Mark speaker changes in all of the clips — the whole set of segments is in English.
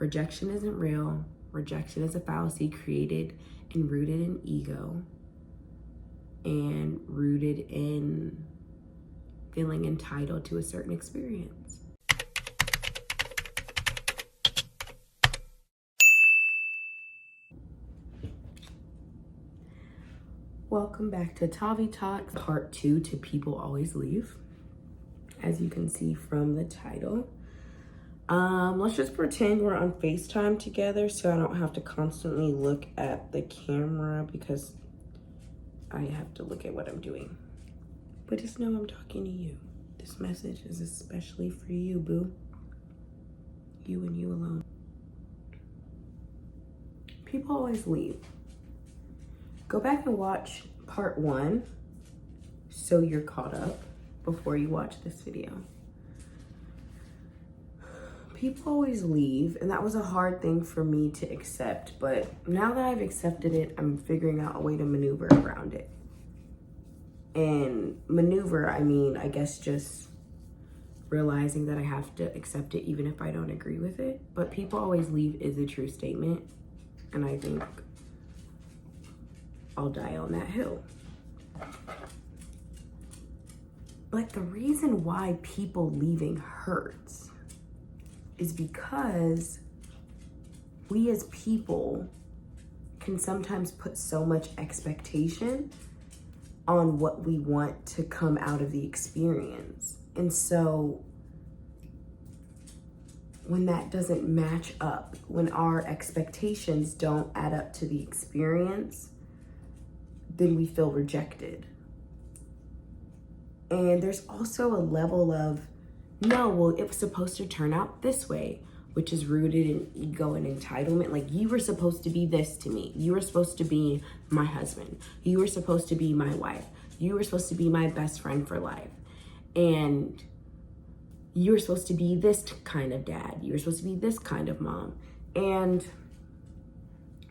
Speaker 1: Rejection isn't real. Rejection is a fallacy created and rooted in ego and rooted in feeling entitled to a certain experience. Welcome back to Tavi Talks, part 2 to People Always Leave. As you can see from the title. Let's just pretend we're on FaceTime together so I don't have to constantly look at the camera because I have to look at what I'm doing. But just know I'm talking to you. This message is especially for you, boo. You and you alone. People always leave. Go back and watch part 1 so you're caught up before you watch this video. People always leave, and that was a hard thing for me to accept, but now that I've accepted it, I'm figuring out a way to maneuver around it. And maneuver, I mean, I guess just realizing that I have to accept it even if I don't agree with it. But people always leave is a true statement, and I think I'll die on that hill. But the reason why people leaving hurts is because we as people can sometimes put so much expectation on what we want to come out of the experience. And so when that doesn't match up, when our expectations don't add up to the experience, then we feel rejected. And there's also a level of, no, well, it was supposed to turn out this way, which is rooted in ego and entitlement. Like, you were supposed to be this to me. You were supposed to be my husband. You were supposed to be my wife. You were supposed to be my best friend for life. And you were supposed to be this kind of dad. You were supposed to be this kind of mom. And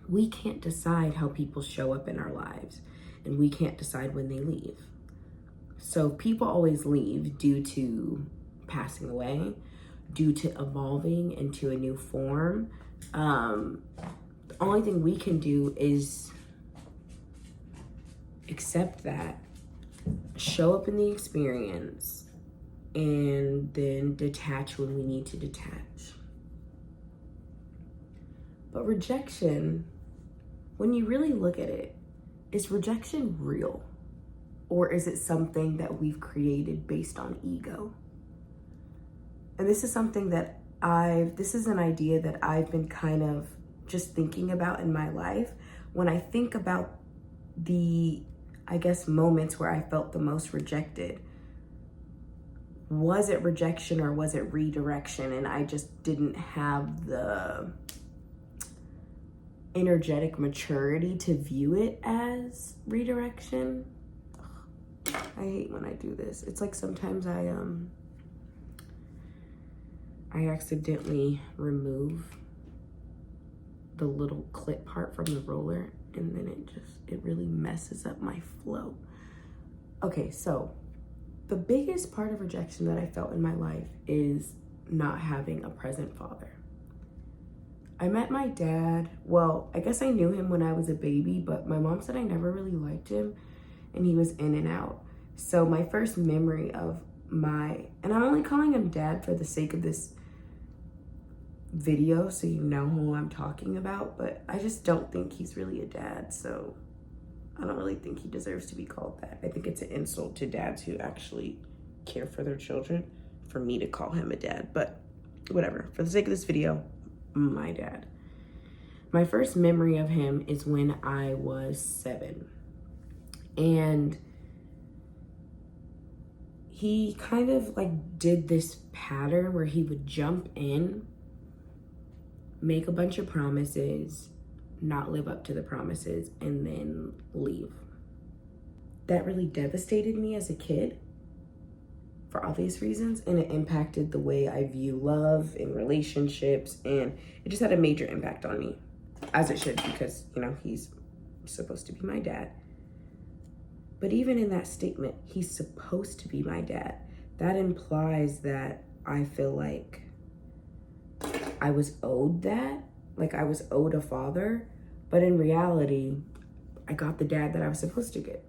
Speaker 1: we can't decide how people show up in our lives. And we can't decide when they leave. So people always leave due to passing away, due to evolving into a new form. The only thing we can do is accept that, show up in the experience, and then detach when we need to detach. But rejection, when you really look at it, is rejection real? Or is it something that we've created based on ego? And this is something that this is an idea that I've been kind of just thinking about in my life. When I think about the, I guess, moments where I felt the most rejected, was it rejection or was it redirection? And I just didn't have the energetic maturity to view it as redirection. I hate when I do this. It's like sometimes I accidentally remove the little clip part from the roller, and then it really messes up my flow. Okay, so the biggest part of rejection that I felt in my life is not having a present father. I met my dad, well, I guess I knew him when I was a baby, but my mom said I never really liked him, and he was in and out. So my first memory of and I'm only calling him dad for the sake of this video so you know who I'm talking about, but I just don't think he's really a dad, so I don't really think he deserves to be called that. I think it's an insult to dads who actually care for their children for me to call him a dad, but whatever. For the sake of this video, my dad. My first memory of him is when I was 7. And he kind of like did this pattern where he would jump in, make a bunch of promises, not live up to the promises, and then leave. That really devastated me as a kid for obvious reasons, and it impacted the way I view love and relationships, and it just had a major impact on me, as it should, because, you know, he's supposed to be my dad. But even in that statement, he's supposed to be my dad, that implies that I feel like like I was owed that, like I was owed a father, but in reality, I got the dad that I was supposed to get.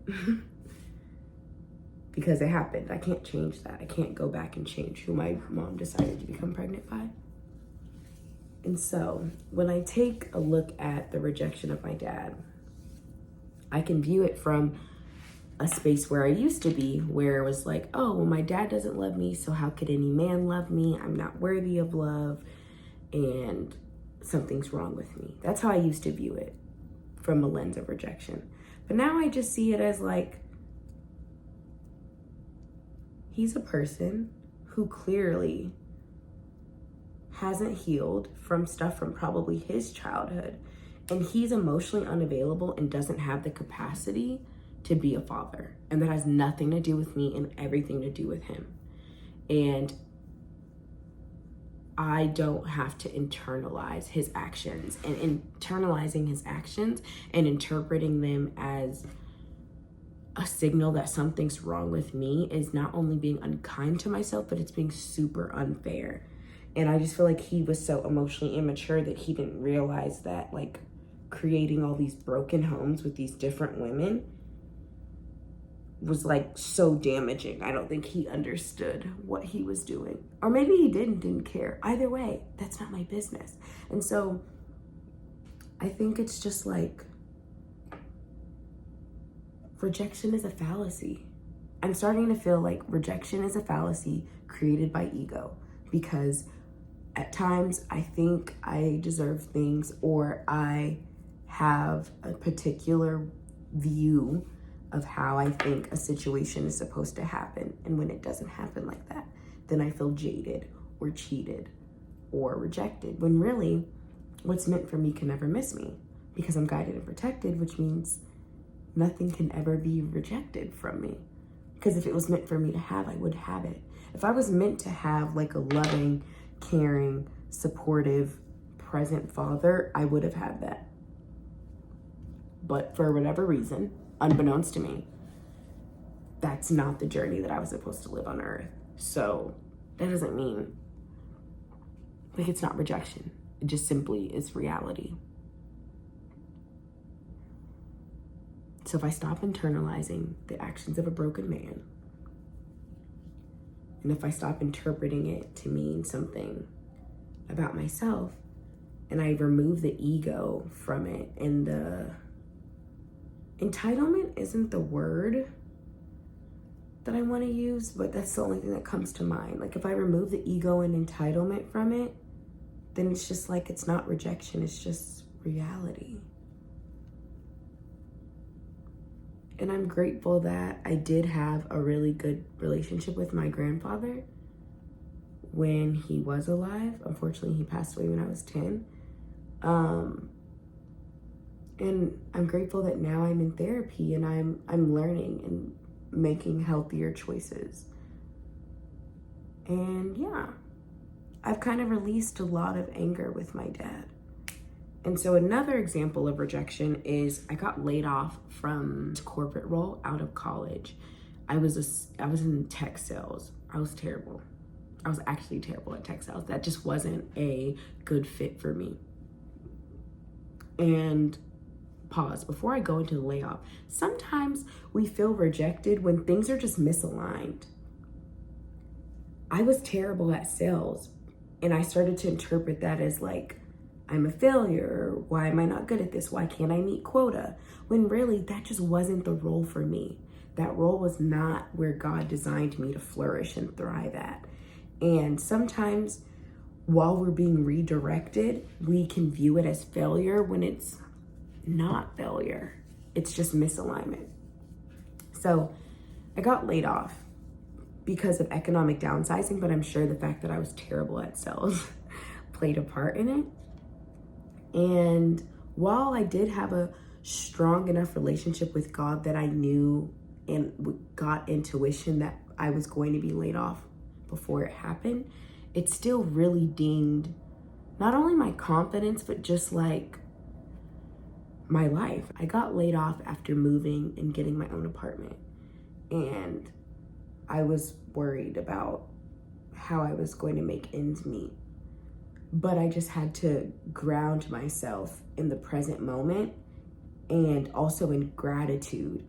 Speaker 1: Because it happened. I can't change that. I can't go back and change who my mom decided to become pregnant by. And so when I take a look at the rejection of my dad, I can view it from a space where I used to be, where it was like, oh, well, my dad doesn't love me, so how could any man love me? I'm not worthy of love, and something's wrong with me. That's how I used to view it, from a lens of rejection. But now I just see it as like, he's a person who clearly hasn't healed from stuff from probably his childhood, and he's emotionally unavailable and doesn't have the capacity to be a father. And that has nothing to do with me and everything to do with him. And I don't have to internalize his actions, and internalizing his actions and interpreting them as a signal that something's wrong with me is not only being unkind to myself, but it's being super unfair. And I just feel like he was so emotionally immature that he didn't realize that, like, creating all these broken homes with these different women was like so damaging. I don't think he understood what he was doing. Or maybe he didn't care. Either way, that's not my business. And so I think it's just like, rejection is a fallacy. I'm starting to feel like rejection is a fallacy created by ego, because at times I think I deserve things, or I have a particular view of how I think a situation is supposed to happen. And when it doesn't happen like that, then I feel jaded or cheated or rejected, when really what's meant for me can never miss me, because I'm guided and protected, which means nothing can ever be rejected from me. Because if it was meant for me to have, I would have it. If I was meant to have like a loving, caring, supportive, present father, I would have had that. But for whatever reason, unbeknownst to me, that's not the journey that I was supposed to live on earth. So that doesn't mean, like, it's not rejection. It just simply is reality. So if I stop internalizing the actions of a broken man, and if I stop interpreting it to mean something about myself, and I remove the ego from it, and the entitlement isn't the word that I want to use, but that's the only thing that comes to mind. Like, if I remove the ego and entitlement from it, then it's just like, it's not rejection, it's just reality. And I'm grateful that I did have a really good relationship with my grandfather when he was alive. Unfortunately, he passed away when I was 10. And I'm grateful that now I'm in therapy and I'm learning and making healthier choices. And yeah, I've kind of released a lot of anger with my dad. And so another example of rejection is I got laid off from corporate role out of college. I was in tech sales. I was terrible. I was actually terrible at tech sales. That just wasn't a good fit for me. And pause, before I go into the layoff, sometimes we feel rejected when things are just misaligned. I was terrible at sales, and I started to interpret that as like, I'm a failure. Why am I not good at this? Why can't I meet quota? When really, that just wasn't the role for me. That role was not where God designed me to flourish and thrive at. And sometimes while we're being redirected, we can view it as failure when it's not failure. It's just misalignment. So I got laid off because of economic downsizing, but I'm sure the fact that I was terrible at sales played a part in it. And while I did have a strong enough relationship with God that I knew and got intuition that I was going to be laid off before it happened, it still really dinged not only my confidence, but just like my life. I got laid off after moving and getting my own apartment. And I was worried about how I was going to make ends meet. But I just had to ground myself in the present moment and also in gratitude,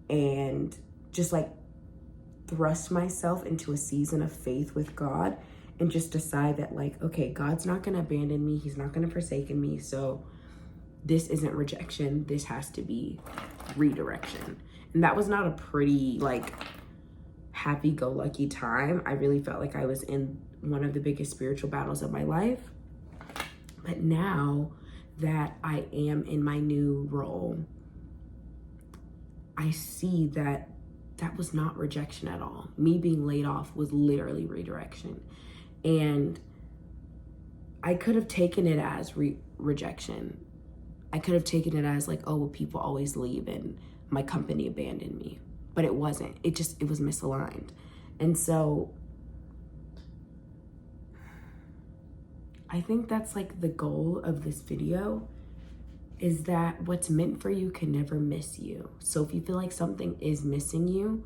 Speaker 1: and just like thrust myself into a season of faith with God, and just decide that like, okay, God's not going to abandon me. He's not going to forsake me. So this isn't rejection. This has to be redirection. And that was not a pretty like happy-go-lucky time. I really felt like I was in one of the biggest spiritual battles of my life. But now that I am in my new role, I see that that was not rejection at all. Me being laid off was literally redirection. And I could have taken it as rejection. I could have taken it as like, oh, well, people always leave and my company abandoned me. But it wasn't. It was misaligned. And so I think that's like the goal of this video, is that what's meant for you can never miss you. So if you feel like something is missing you,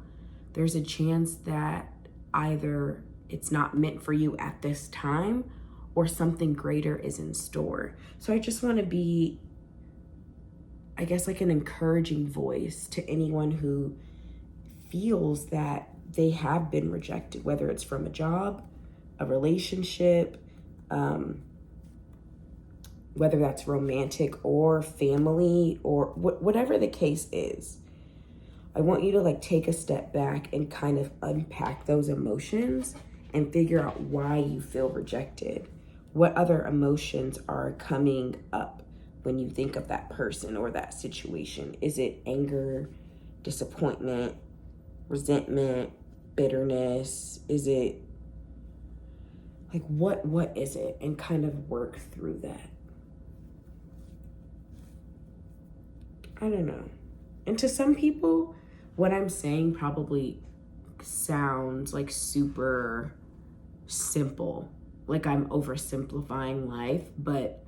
Speaker 1: there's a chance that either it's not meant for you at this time or something greater is in store. So I just want to be, I guess, like an encouraging voice to anyone who feels that they have been rejected, whether it's from a job, a relationship, whether that's romantic or family or whatever the case is. I want you to like take a step back and kind of unpack those emotions and figure out why you feel rejected. What other emotions are coming up when you think of that person or that situation? Is it anger, disappointment, resentment, bitterness? Is it like, what is it? And kind of work through that. I don't know. And to some people, what I'm saying probably sounds like super simple, like I'm oversimplifying life, but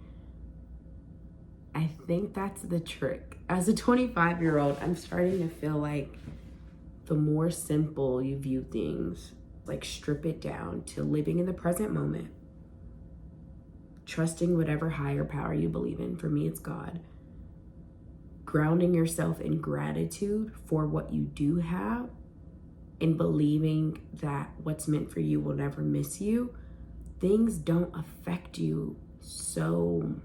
Speaker 1: I think that's the trick. As a 25-year-old, I'm starting to feel like the more simple you view things, like strip it down to living in the present moment, trusting whatever higher power you believe in. For me, it's God. Grounding yourself in gratitude for what you do have, and believing that what's meant for you will never miss you. Things don't affect you so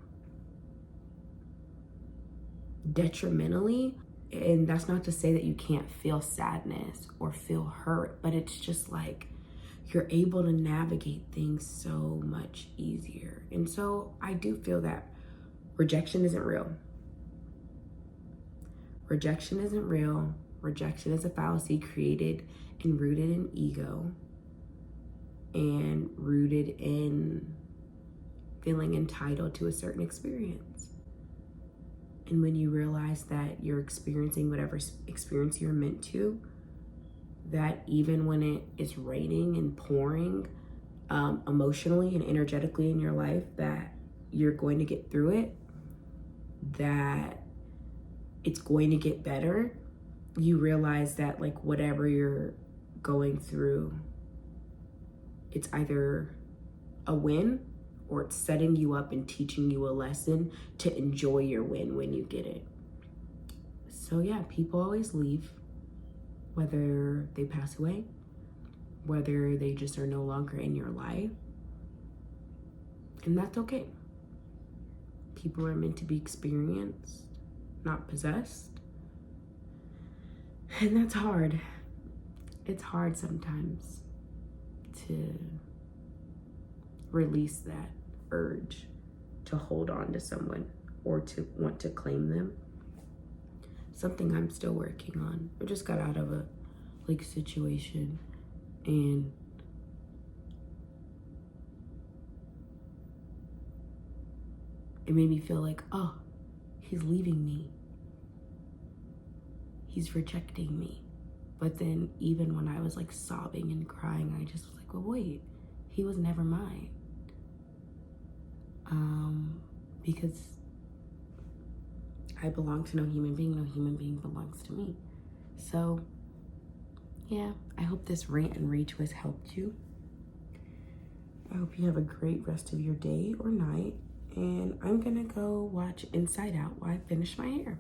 Speaker 1: detrimentally. And that's not to say that you can't feel sadness or feel hurt, but it's just like you're able to navigate things so much easier. And so I do feel that rejection isn't real. Rejection isn't real. Rejection is a fallacy created and rooted in ego and rooted in feeling entitled to a certain experience. And when you realize that you're experiencing whatever experience you're meant to, that even when it is raining and pouring emotionally and energetically in your life, that you're going to get through it, that it's going to get better. You realize that like whatever you're going through, it's either a win or it's setting you up and teaching you a lesson to enjoy your win when you get it. So yeah, people always leave, whether they pass away, whether they just are no longer in your life. And that's okay. People are meant to be experienced, not possessed. And that's hard. It's hard sometimes to release that urge to hold on to someone or to want to claim them. Something I'm still working on. I just got out of a situation, and it made me feel like, oh, he's leaving me. He's rejecting me. But then even when I was like sobbing and crying, I just was like, well, wait, he was never mine. Because I belong to no human being belongs to me. So yeah, I hope this rant and rage has helped you. I hope you have a great rest of your day or night. And I'm gonna go watch Inside Out while I finish my hair.